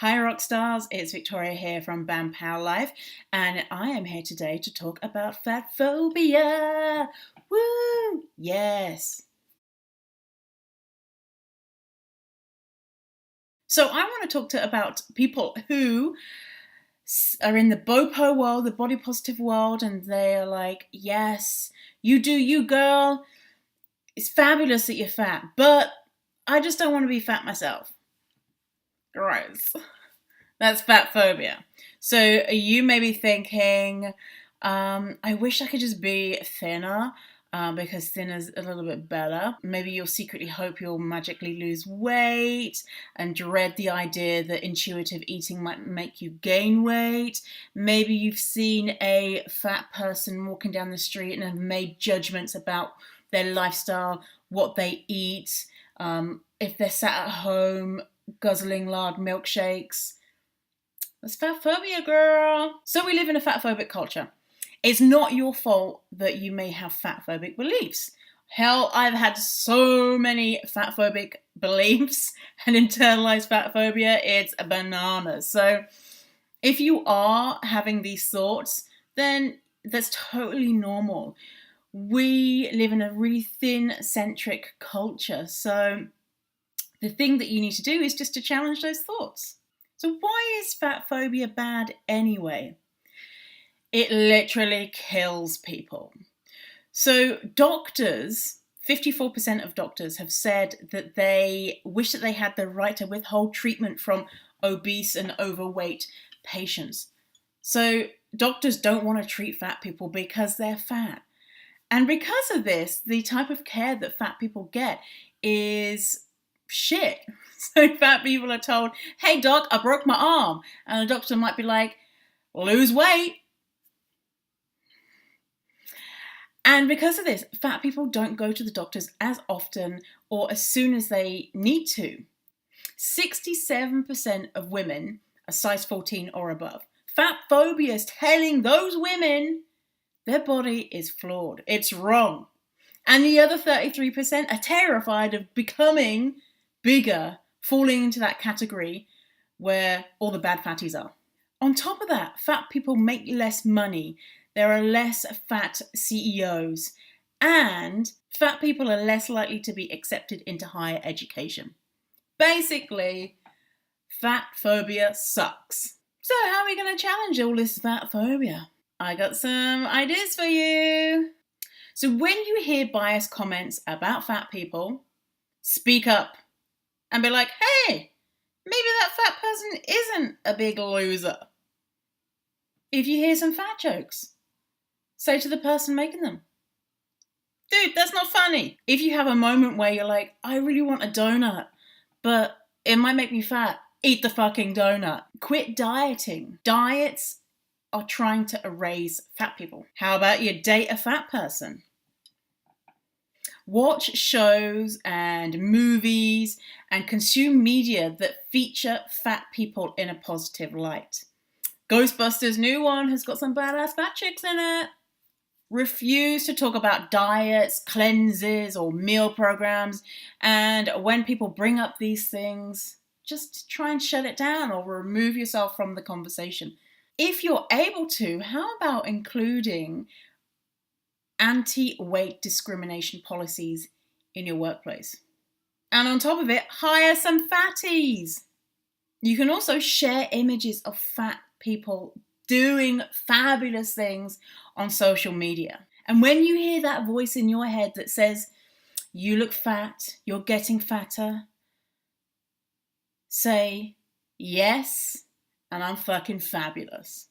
Hi rock stars, it's Victoria here from Bam Pow Life, and I am here today to talk about fat phobia. Woo! Yes. So I want to talk about people who are in the BOPO world, the body positive world, and they are like, yes, you do you, girl. It's fabulous that you're fat, but I just don't want to be fat myself. Gross. That's fat phobia. So you may be thinking, I wish I could just be thinner because thinner's a little bit better. Maybe you'll secretly hope you'll magically lose weight and dread the idea that intuitive eating might make you gain weight. Maybe you've seen a fat person walking down the street and have made judgments about their lifestyle, what they eat, if they're sat at home guzzling large milkshakes. That's fat phobia, girl. So we live in a fat phobic culture. It's not your fault that you may have fat phobic beliefs. Hell, I've had so many fat phobic beliefs and internalized fat phobia, it's bananas. So if you are having these thoughts, then that's totally normal. We live in a really thin-centric culture. So the thing that you need to do is just to challenge those thoughts. So why is fat phobia bad anyway? It literally kills people. So doctors, 54% of doctors have said that they wish that they had the right to withhold treatment from obese and overweight patients. So doctors don't want to treat fat people because they're fat. And because of this, the type of care that fat people get is shit. So fat people are told, hey doc, I broke my arm. And the doctor might be like, lose weight. And because of this, fat people don't go to the doctors as often or as soon as they need to. 67% of women are size 14 or above. Fat phobia is telling those women their body is flawed. It's wrong. And the other 33% are terrified of becoming bigger, falling into that category where all the bad fatties are. On top of that, fat people make less money. There are less fat CEOs, and fat people are less likely to be accepted into higher education. Basically, fat phobia sucks. So how are we going to challenge all this fat phobia? I got some ideas for you. So when you hear biased comments about fat people, speak up and be like, hey, maybe that fat person isn't a big loser. If you hear some fat jokes, say to the person making them, dude, that's not funny. If you have a moment where you're like, I really want a donut, but it might make me fat, eat the fucking donut. Quit dieting. Diets are trying to erase fat people. How about you date a fat person? Watch shows and movies and consume media that feature fat people in a positive light. Ghostbusters' new one has got some badass fat chicks in it. Refuse to talk about diets, cleanses, or meal programs. And when people bring up these things, just try and shut it down or remove yourself from the conversation. If you're able to, how about including anti-weight discrimination policies in your workplace? And on top of it, hire some fatties. You can also share images of fat people doing fabulous things on social media. And when you hear that voice in your head that says, you look fat, you're getting fatter, say, yes, and I'm fucking fabulous.